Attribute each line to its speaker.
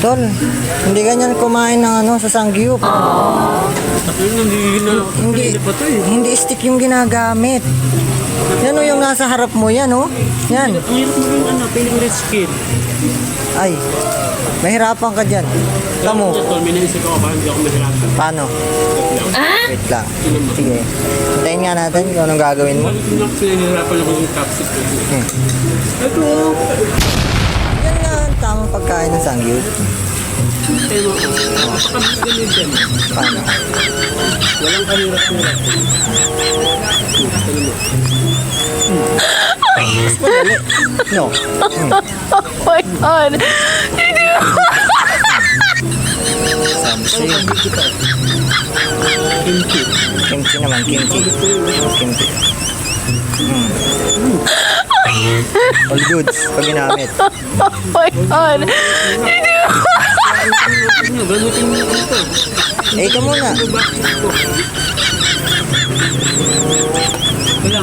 Speaker 1: Tol, hindi ganyan kumain ng ano sa sangyup. Hindi stick yung ginagamit. Yan o yung nasa harap mo, yan o. Yan.
Speaker 2: Ang hirap mo yung piling red skin.
Speaker 1: Ay, mahirapan ka dyan. Tamo.
Speaker 2: Tol, may naisip ako, parang hindi ako mahirapan.
Speaker 1: Paano? Wait lang. Sige. Hintayin nga natin kung anong gagawin mo.
Speaker 2: Sinahirapan ako yung capsule. Ito.
Speaker 1: Yan nga ang tamang pagkain ng sangyup.
Speaker 2: Tayo mo. Napakabilis ganyan din.
Speaker 1: Paano?
Speaker 2: Walang kahirap-hirap.
Speaker 1: Mas madali. No.
Speaker 3: Oh my God.
Speaker 1: Samsi.
Speaker 2: Kimchi.
Speaker 1: Kimchi naman, kimchi. Kimchi. All goods pag ginamit.
Speaker 3: Oh my God.
Speaker 2: Ganutin mo ito.
Speaker 1: Eh, ikaw muna.
Speaker 2: Wala,